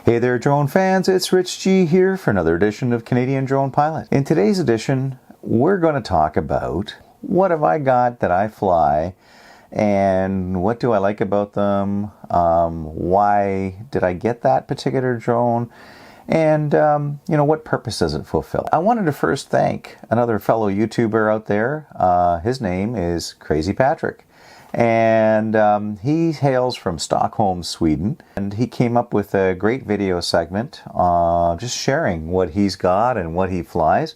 Hey there drone fans, it's Rich G here for another edition of Canadian Drone Pilot. In today's edition, we're going to talk about what have I got that I fly and what do I like about them, why did I get that particular drone, and what purpose does it fulfill. I wanted to first thank another fellow YouTuber out there. His name is Crazy Patrick. And he hails from Stockholm, Sweden, and he came up with a great video segment just sharing what he's got and what he flies.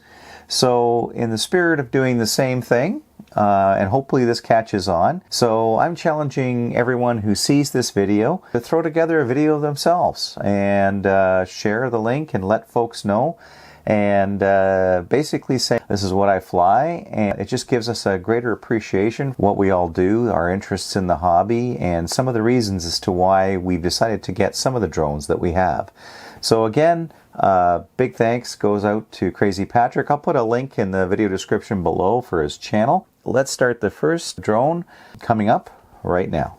So in the spirit of doing the same thing, and hopefully this catches on, so I'm challenging everyone who sees this video to throw together a video themselves and share the link and let folks know. And basically say, this is what I fly, and it just gives us a greater appreciation for what we all do, our interests in the hobby, and some of the reasons as to why we've decided to get some of the drones that we have. So again, big thanks goes out to Crazy Patrick. I'll put a link in the video description below for his channel. Let's start the first drone coming up right now.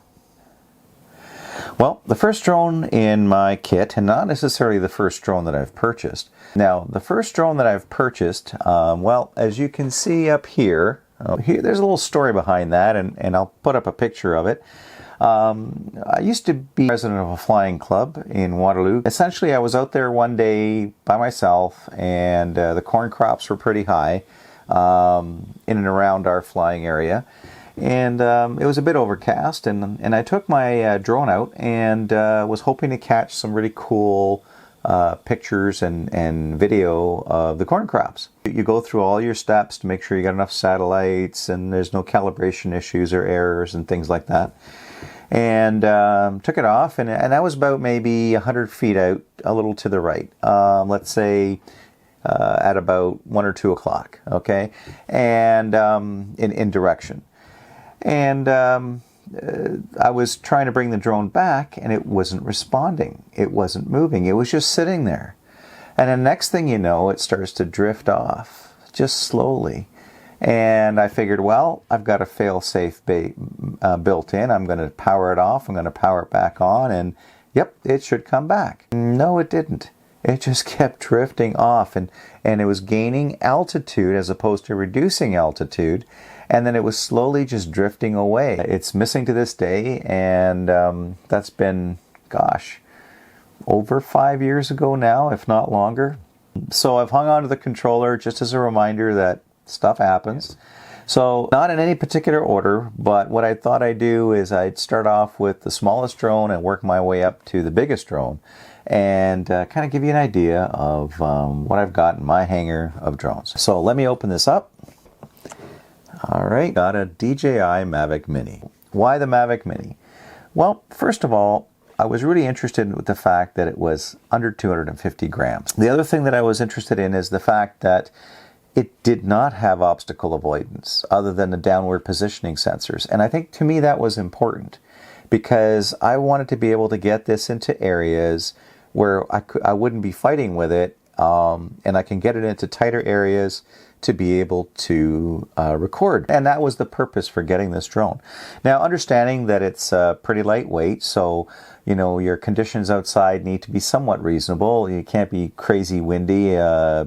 Well, the first drone in my kit, and not necessarily the first drone that I've purchased. Now, the first drone that I've purchased, well, as you can see up here, there's a little story behind that, and I'll put up a picture of it. I used to be president of a flying club in Waterloo. Essentially, I was out there one day by myself, and the corn crops were pretty high in and around our flying area. And it was a bit overcast, and I took my drone out and was hoping to catch some really cool pictures and video of the corn crops. You go through all your steps to make sure you got enough satellites and there's no calibration issues or errors and things like that. And took it off, and I was about maybe 100 feet out, a little to the right. Let's say at about 1 or 2 o'clock, okay? And in direction. And I was trying to bring the drone back, and it wasn't responding. It wasn't moving. It was just sitting there. And the next thing you know, it starts to drift off, just slowly. And I figured, well, I've got a fail-safe built in. I'm going to power it off. I'm going to power it back on, and yep, it should come back. No, it didn't. It just kept drifting off, and it was gaining altitude as opposed to reducing altitude. And then it was slowly just drifting away. It's missing to this day, and that's been, gosh, over 5 years ago now, if not longer. So I've hung on to the controller just as a reminder that stuff happens. So not in any particular order, but what I thought I'd do is I'd start off with the smallest drone and work my way up to the biggest drone, and kind of give you an idea of what I've got in my hangar of drones. So let me open this up. Alright, got a DJI Mavic Mini. Why the Mavic Mini? Well, first of all, I was really interested with the fact that it was under 250 grams. The other thing that I was interested in is the fact that it did not have obstacle avoidance other than the downward positioning sensors. And I think to me that was important because I wanted to be able to get this into areas where I wouldn't be fighting with it, and I can get it into tighter areas to be able to record. And that was the purpose for getting this drone. Now, understanding that it's pretty lightweight, so your conditions outside need to be somewhat reasonable. You can't be crazy windy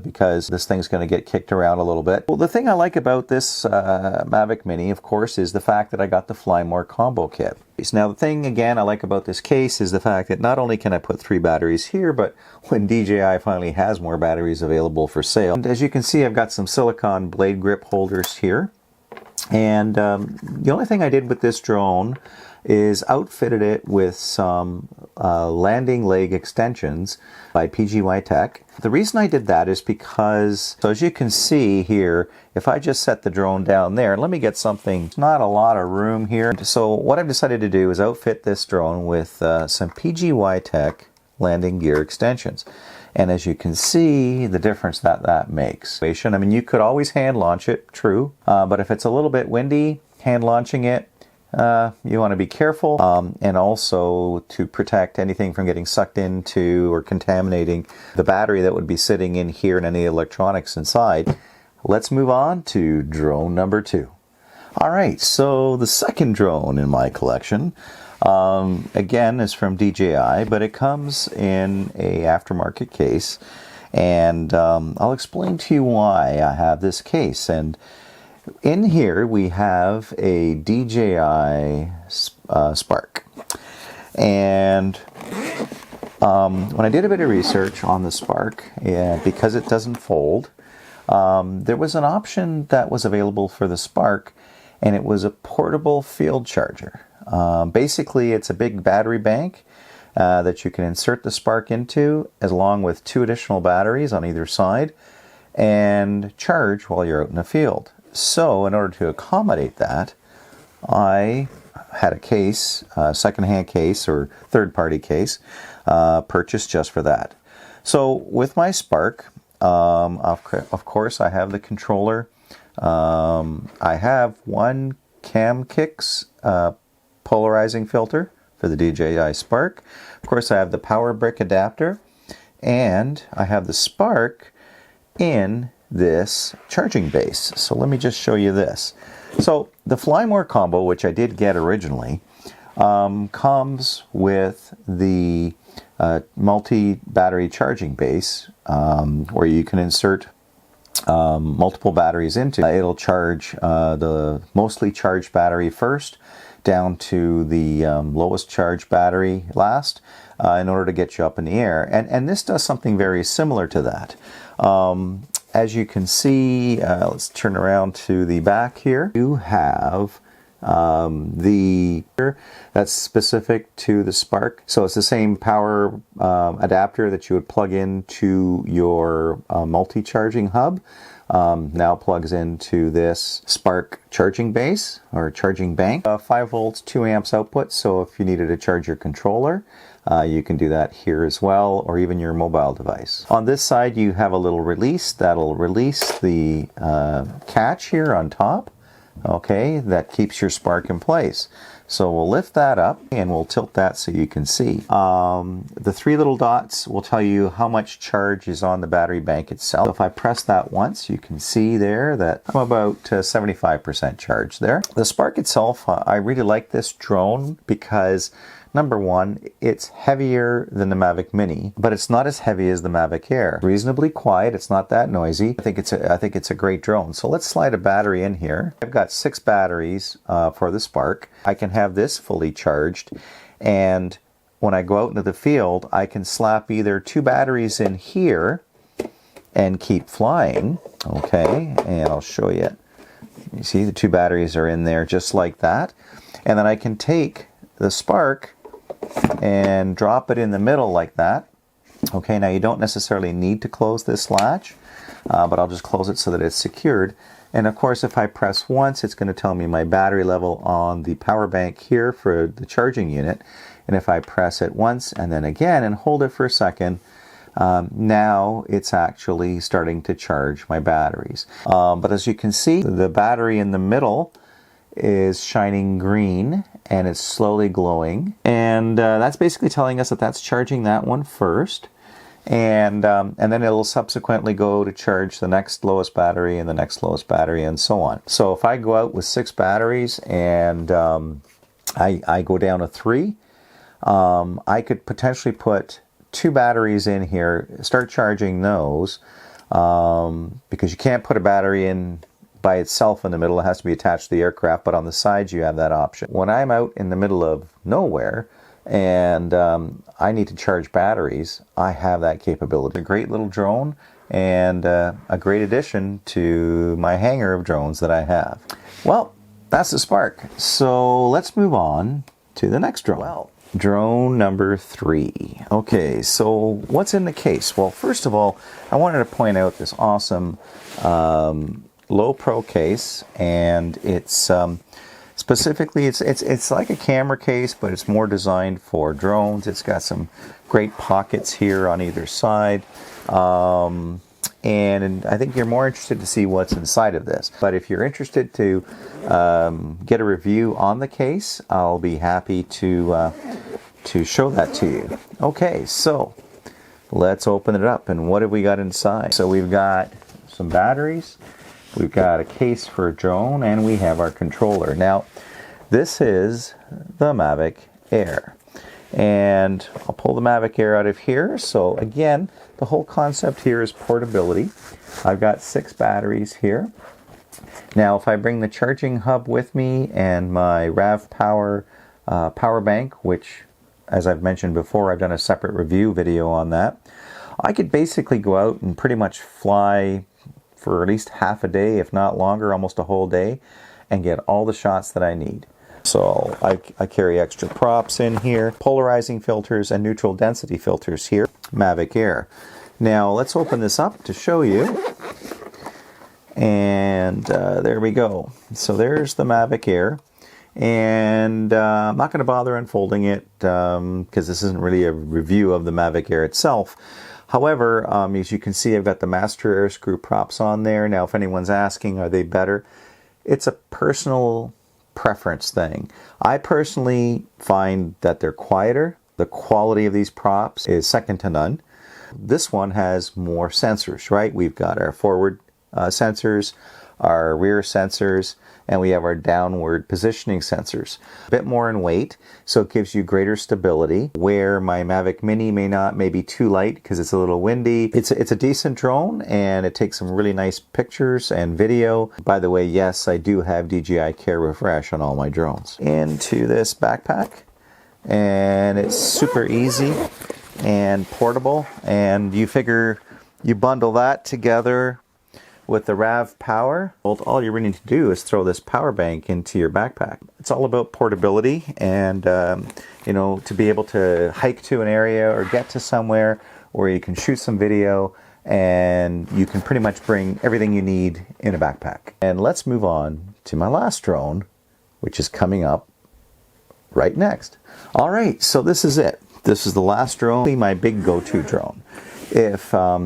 because this thing's going to get kicked around a little bit. Well, the thing I like about this Mavic Mini, of course, is the fact that I got the Fly More combo kit. Now, the thing, again, I like about this case is the fact that not only can I put 3 batteries here, but when DJI finally has more batteries available for sale. And as you can see, I've got some silicone blade grip holders here. And the only thing I did with this drone is outfitted it with some landing leg extensions by PGY Tech. The reason I did that is because, so as you can see here, if I just set the drone down there, let me get something, not a lot of room here. So what I've decided to do is outfit this drone with some PGY Tech landing gear extensions. And as you can see, the difference that makes. I mean, you could always hand launch it, true, but if it's a little bit windy, hand launching it, you want to be careful, and also to protect anything from getting sucked into or contaminating the battery that would be sitting in here and any electronics inside. Let's move on to drone number 2. Alright, so the second drone in my collection Again, is from DJI, but it comes in a aftermarket case, and I'll explain to you why I have this case. And in here we have a DJI Spark, and when I did a bit of research on the Spark, because it doesn't fold, there was an option that was available for the Spark, and it was a portable field charger. Basically, it's a big battery bank that you can insert the Spark into, along with 2 additional batteries on either side, and charge while you're out in the field. So, in order to accommodate that, I had a case, a second-hand case or third-party case, purchased just for that. So, with my Spark, of course, I have the controller. I have one CamKix polarizing filter for the DJI Spark. Of course, I have the power brick adapter, and I have the Spark in this charging base. So let me just show you this. So the Fly More combo, which I did get originally, comes with the multi-battery charging base, where you can insert multiple batteries into. It'll charge the mostly charged battery first, down to the lowest charged battery last, in order to get you up in the air. And this does something very similar to that. As you can see, let's turn around to the back here. You have that's specific to the Spark. So it's the same power adapter that you would plug into your multi-charging hub. Now plugs into this Spark charging base or charging bank. 5 volts, 2 amps output. So if you needed to charge your controller, you can do that here as well, or even your mobile device. On this side, you have a little release that'll release the catch here on top. Okay, that keeps your Spark in place. So we'll lift that up and we'll tilt that so you can see. The 3 little dots will tell you how much charge is on the battery bank itself. So if I press that once, you can see there that I'm about 75% charged there. The Spark itself, I really like this drone because, number one, it's heavier than the Mavic Mini, but it's not as heavy as the Mavic Air. Reasonably quiet, it's not that noisy. I think it's a great drone. So let's slide a battery in here. I've got 6 batteries for the Spark. I can have this fully charged, and when I go out into the field, I can slap either 2 batteries in here and keep flying. Okay, and I'll show you. You see the 2 batteries are in there just like that. And then I can take the Spark and drop it in the middle like that. Okay, now you don't necessarily need to close this latch, but I'll just close it so that it's secured. And of course, if I press once, it's going to tell me my battery level on the power bank here for the charging unit. And if I press it once and then again and hold it for a second, now it's actually starting to charge my batteries. But as you can see, the battery in the middle is shining green and it's slowly glowing, and that's basically telling us that that's charging that one first, and then it'll subsequently go to charge the next lowest battery and the next lowest battery and so on. So if I go out with 6 batteries and I go down to 3, I could potentially put 2 batteries in here, start charging those, because you can't put a battery in by itself in the middle. It has to be attached to the aircraft, but on the sides you have that option. When I'm out in the middle of nowhere and I need to charge batteries, I have that capability. A great little drone and a great addition to my hangar of drones that I have. Well, that's the Spark. So let's move on to the next drone. Well, drone number 3. Okay, so what's in the case? Well, first of all, I wanted to point out this awesome low pro case, and it's specifically it's like a camera case, but it's more designed for drones. It's got some great pockets here on either side, and I think you're more interested to see what's inside of this. But if you're interested to get a review on the case, I'll be happy to show that to you. Okay, so let's open it up, and what have we got inside? So we've got some batteries, we've got a case for a drone, and we have our controller. Now, this is the Mavic Air. And I'll pull the Mavic Air out of here. So again, the whole concept here is portability. I've got 6 batteries here. Now, if I bring the charging hub with me and my RavPower power bank, which, as I've mentioned before, I've done a separate review video on that, I could basically go out and pretty much fly for at least half a day, if not longer, almost a whole day, and get all the shots that I need. So I carry extra props in here, polarizing filters and neutral density filters here, Mavic Air. Now let's open this up to show you. And there we go. So there's the Mavic Air. And I'm not going to bother unfolding it because this isn't really a review of the Mavic Air itself. However, as you can see, I've got the master air screw props on there. Now, if anyone's asking, are they better? It's a personal preference thing. I personally find that they're quieter. The quality of these props is second to none. This one has more sensors, right? We've got our forward sensors, our rear sensors, and we have our downward positioning sensors. A bit more in weight, so it gives you greater stability, where my Mavic Mini may be too light because it's a little windy. It's a decent drone, and it takes some really nice pictures and video. By the way, yes, I do have DJI Care Refresh on all my drones. Into this backpack, and it's super easy and portable, and you figure you bundle that together with the RavPower. All you really need to do is throw this power bank into your backpack. It's all about portability and you know, to be able to hike to an area or get to somewhere where you can shoot some video, and you can pretty much bring everything you need in a backpack. And let's move on to my last drone, which is coming up right next. All right, so this is it. This is the last drone, my big go-to drone. If I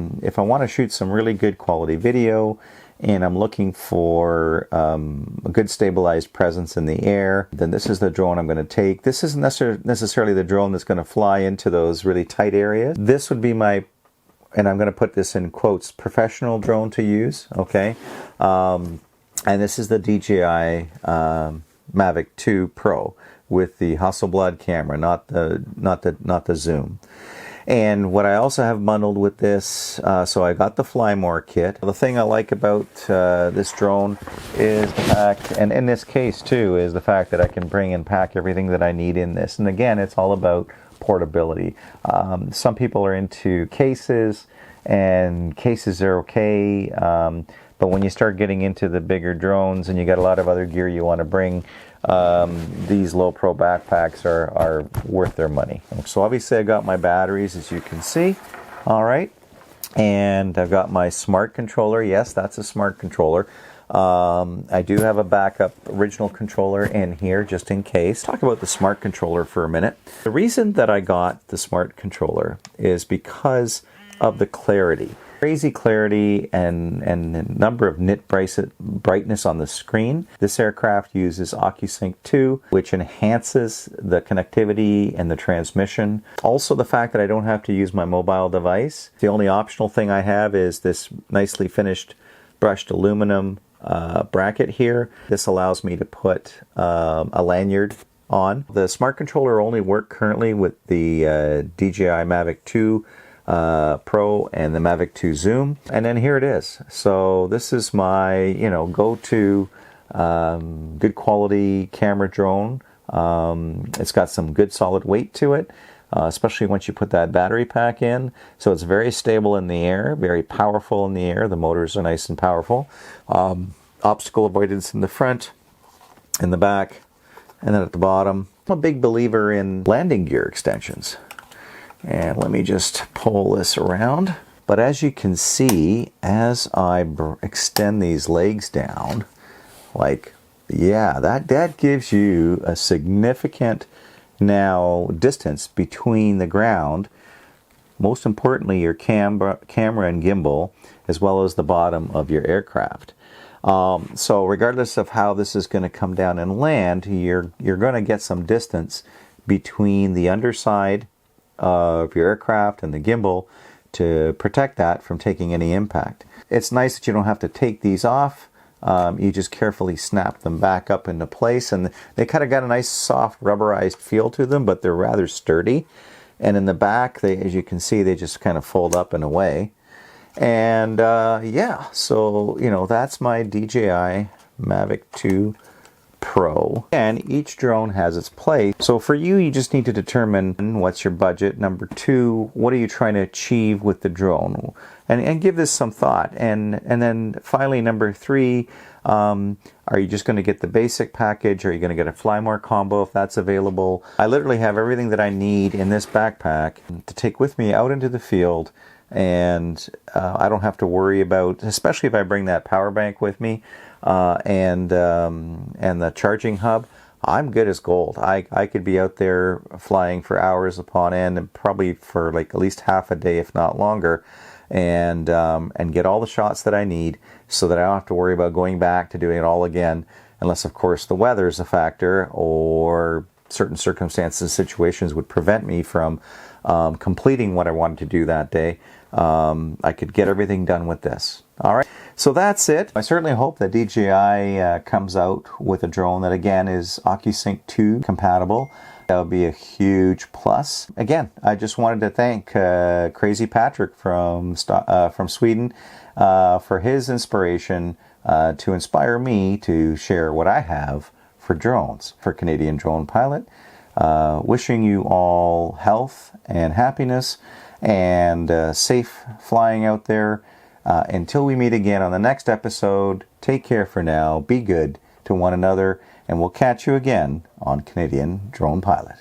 want to shoot some really good quality video and I'm looking for a good stabilized presence in the air, then this is the drone I'm going to take. This isn't necessarily the drone that's going to fly into those really tight areas. This would be my, and I'm going to put this in quotes, professional drone to use, okay? And this is the DJI Mavic 2 Pro with the Hasselblad camera, not the zoom. And what I also have bundled with this, so I got the Fly More kit. The thing I like about this drone is the fact, and in this case too, is the fact that I can bring and pack everything that I need in this. And again, it's all about portability. Some people are into cases, and cases are okay. But when you start getting into the bigger drones and you got a lot of other gear you want to bring, these low pro backpacks are worth their money. So obviously I got my batteries, as you can see. All right, and I've got my smart controller. Yes, that's a smart controller. I do have a backup original controller in here just in case. Talk about the smart controller for a minute. The reason that I got the smart controller is because of the clarity. Crazy clarity and number of nit brightness on the screen. This aircraft uses OcuSync 2, which enhances the connectivity and the transmission. Also, the fact that I don't have to use my mobile device. The only optional thing I have is this nicely finished brushed aluminum bracket here. This allows me to put a lanyard on. The smart controller only works currently with the DJI Mavic 2 Pro and the Mavic 2 Zoom, and then here it is. So this is my, you know, go-to good quality camera drone. It's got some good solid weight to it, especially once you put that battery pack in. So it's very stable in the air, very powerful in the air. The motors are nice and powerful. Obstacle avoidance in the front, in the back, and then at the bottom. I'm a big believer in landing gear extensions. And let me just pull this around. But as you can see, as I extend these legs down, like, yeah, that gives you a significant now distance between the ground. Most importantly, your camera and gimbal, as well as the bottom of your aircraft. So regardless of how this is going to come down and land, you're going to get some distance between the underside of your aircraft and the gimbal to protect that from taking any impact. It's nice that you don't have to take these off You just carefully snap them back up into place, and they kind of got a nice soft rubberized feel to them, but they're rather sturdy. And in the back, as you can see, they just kind of fold up and away. And yeah, so that's my DJI Mavic 2 Pro. And each drone has its place. So for you, you just need to determine what's your budget. Number 2, what are you trying to achieve with the drone? And give this some thought. And then finally, number 3, are you just going to get the basic package? Or are you going to get a Fly More combo if that's available? I literally have everything that I need in this backpack to take with me out into the field. And I don't have to worry about, especially if I bring that PowerBank with me and the charging hub, I'm good as gold. I could be out there flying for hours upon end, and probably for like at least half a day, if not longer, and get all the shots that I need, so that I don't have to worry about going back to doing it all again, unless of course the weather is a factor, or certain circumstances and situations would prevent me from completing what I wanted to do that day. I could get everything done with this. All right, so that's it. I certainly hope that DJI comes out with a drone that, again, is OcuSync 2 compatible. That would be a huge plus. Again, I just wanted to thank Crazy Patrick from Sweden for his inspiration to inspire me to share what I have for drones, for Canadian Drone Pilot. Wishing you all health and happiness and safe flying out there. Until we meet again on the next episode, take care for now, be good to one another, and we'll catch you again on Canadian Drone Pilot.